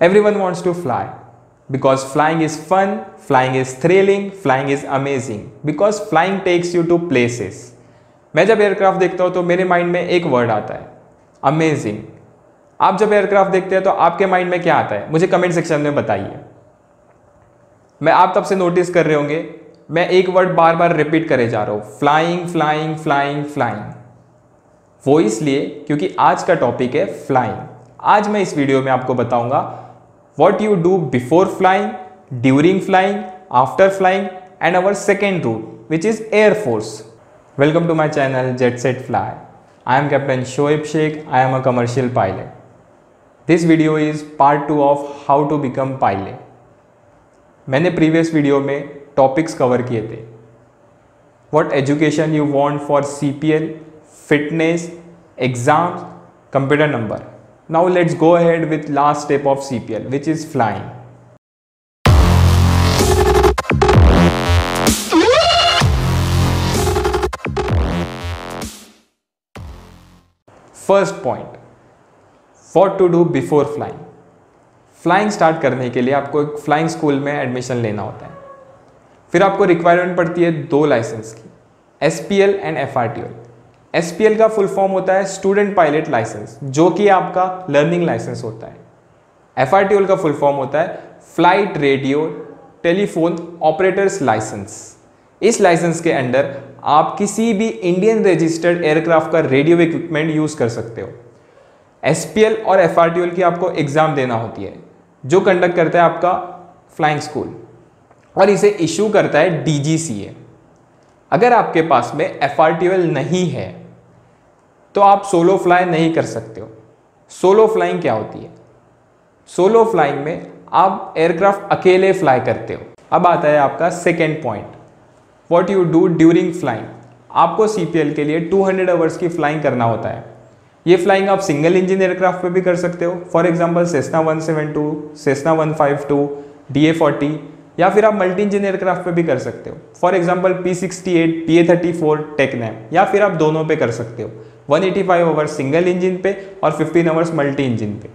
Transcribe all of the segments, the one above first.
Everyone wants to fly because flying is fun, flying is thrilling, flying is amazing because flying takes you to places. मैं जब aircraft देखता हूँ तो मेरे mind में एक वर्ड आता है, अमेजिंग। आप जब एयरक्राफ्ट देखते हैं तो आपके माइंड में क्या आता है, मुझे कमेंट सेक्शन में बताइए। मैं आप तब से नोटिस कर रहे होंगे मैं एक वर्ड बार बार रिपीट करे जा रहा हूँ, फ्लाइंग फ्लाइंग फ्लाइंग फ्लाइंग। वो इसलिए क्योंकि आज का टॉपिक है फ्लाइंग। आज मैं इस वीडियो में आपको बताऊंगा what you do before flying, during flying, after flying and our second route which is Air Force. Welcome to my channel Jet Set Fly. I am Captain Shoaib Sheikh. I am a commercial pilot. This video is part 2 of how to become pilot. मैंने previous video में topics cover किए थे. What education you want for CPL, fitness, exams, computer number. Now let's go ahead with last step of CPL, which is flying. First point, what to do before flying. Flying start करने के लिए आपको एक flying school में admission लेना होता है। फिर आपको requirement पड़ती है 2 लाइसेंस की, SPL and FRTOL। SPL का फुल फॉर्म होता है स्टूडेंट पायलट लाइसेंस, जो कि आपका लर्निंग लाइसेंस होता है। FRTOL का फुल फॉर्म होता है flight radio telephone operators licence. इस लाइसेंस के अंडर आप किसी भी इंडियन रजिस्टर्ड एयरक्राफ्ट का रेडियो इक्विपमेंट यूज कर सकते हो। SPL और FRTOL की आपको एग्जाम देना होती है, जो कंडक्ट करता है आपका फ्लाइंग स्कूल, और इसे इशू करता है DGCA। अगर आपके पास में FRTOL नहीं है तो आप सोलो फ्लाई नहीं कर सकते हो। सोलो फ्लाइंग क्या होती है? सोलो फ्लाइंग में आप एयरक्राफ्ट अकेले फ्लाई करते हो। अब आता है आपका second point, what you do during flying. आपको CPL के लिए 200 आवर्स की फ्लाइंग करना होता है। ये फ्लाइंग आप सिंगल इंजन एयरक्राफ्ट पे भी कर सकते हो, for example Cessna 172, Cessna 152, DA40, या फिर आप मल्टी इंजन एयरक्राफ्ट पे भी कर सकते हो, फॉर एग्जांपल P68, PA34, टेकनैम, या फिर आप दोनों पे कर सकते हो, 185 आवर्स सिंगल इंजन पे और 15 आवर्स मल्टी इंजन पे।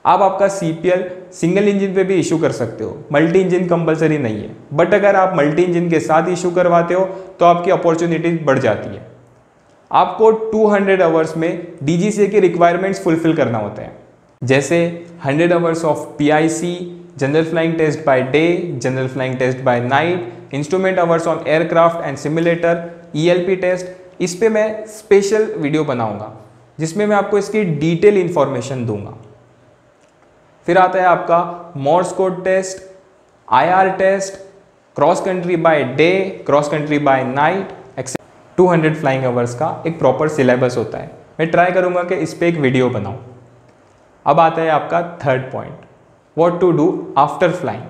आप आपका CPL सिंगल इंजन पे भी इशू कर सकते हो, मल्टी इंजन कंपलसरी नहीं है, बट अगर आप मल्टी इंजन के साथ इशू करवाते हो तो आपकी अपॉर्चुनिटी बढ़ जाती है। आपको 200 आवर्स में DGCA की रिक्वायरमेंट्स फुलफिल करना होता है, जैसे 100 hours of PIC, general flying test by day, general flying test by night, instrument hours on aircraft and simulator, ELP test. इस पे मैं स्पेशल वीडियो बनाऊंगा जिसमें मैं आपको इसकी डिटेल इंफॉर्मेशन दूंगा। फिर आता है आपका Morse code test, IR test, cross country by day, cross country by night, 200 flying hours का एक प्रॉपर सिलेबस होता है। मैं ट्राई करूंगा कि इस पे एक वीडियो बनाऊं। अब आता है आपका third point, what to do after flying.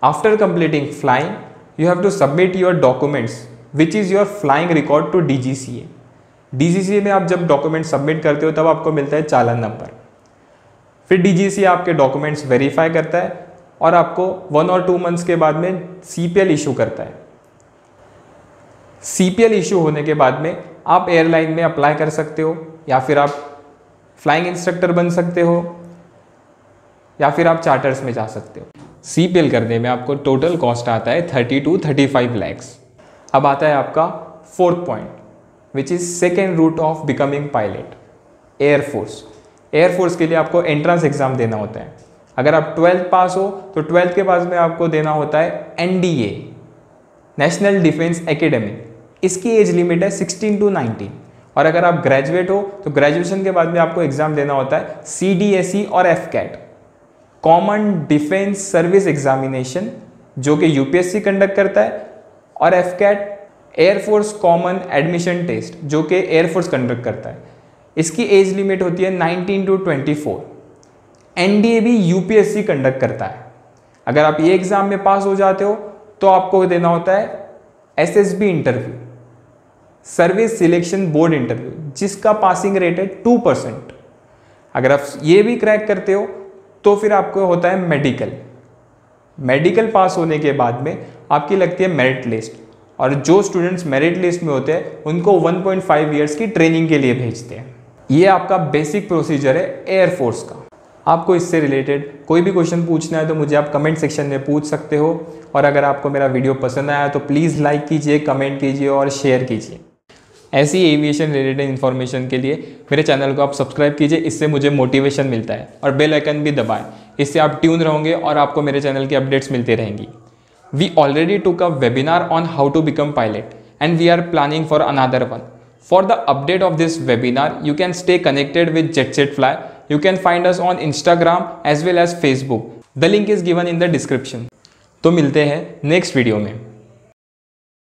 After completing flying, you have to submit your documents, which is your flying record to DGCA. DGCA में आप जब डॉक्यूमेंट सबमिट करते हो तब आपको मिलता है चालान नंबर। फिर DGCA आपके डॉक्यूमेंट्स वेरीफाई करता है और आपको 1 और 2 मंथ्स के बाद में CPL इशू करता है। CPL इशू होने के बाद में आप एयरलाइन में अप्लाई कर सकते हो, या फिर आप फ्लाइंग इंस्ट्रक्टर बन सकते हो, या फिर आप चार्टर्स में जा सकते हो। CPL करने में आपको टोटल कॉस्ट आता है 30 to 35 lakhs। अब आता है आपका fourth point, which is second route of becoming pilot, air force. Air force के लिए आपको एंट्रेंस एग्जाम देना होता है। अगर आप 12th पास हो तो 12th के बाद में आपको देना होता है NDA, नेशनल डिफेंस एकेडमी। इसकी एज लिमिट है 16 to 19। और अगर आप ग्रेजुएट हो तो ग्रेजुएशन के बाद में आपको एग्जाम देना होता है CDSE और FCAT, common defence service examination, जो कि UPSC कंडक्ट करता है, और FCAT air force common admission test, जो कि एयरफोर्स कंडक्ट करता है। इसकी एज लिमिट होती है 19 to 24। NDA भी UPSC कंडक्ट करता है। अगर आप ये एग्जाम में पास हो जाते हो तो आपको देना होता है SSB interview, service selection board interview, जिसका पासिंग रेट है 2%। अगर आप ये भी क्रैक करते हो तो फिर आपको होता है मेडिकल। मेडिकल पास होने के बाद में आपकी लगती है मेरिट लिस्ट, और जो स्टूडेंट्स मेरिट लिस्ट में होते हैं उनको 1.5 ईयर्स की ट्रेनिंग के लिए भेजते हैं। ये आपका बेसिक प्रोसीजर है एयरफोर्स का। आपको इससे रिलेटेड कोई भी क्वेश्चन पूछना है तो मुझे आप कमेंट सेक्शन में पूछ सकते हो। और अगर आपको मेरा वीडियो पसंद आया तो प्लीज़ लाइक कीजिए, कमेंट कीजिए और शेयर कीजिए। ऐसी एविएशन रिलेटेड इन्फॉर्मेशन के लिए मेरे चैनल को आप सब्सक्राइब कीजिए, इससे मुझे मोटिवेशन मिलता है। और बेल आइकन भी दबाएं, इससे आप ट्यून रहोगे और आपको मेरे चैनल की अपडेट्स मिलती रहेंगी। We already took a webinar on how to become pilot and we are planning for another one. For the update of this webinar, you can stay connected with JetSetFly. You can find us on Instagram as well as Facebook. The link is given in the description. तो मिलते हैं next video में।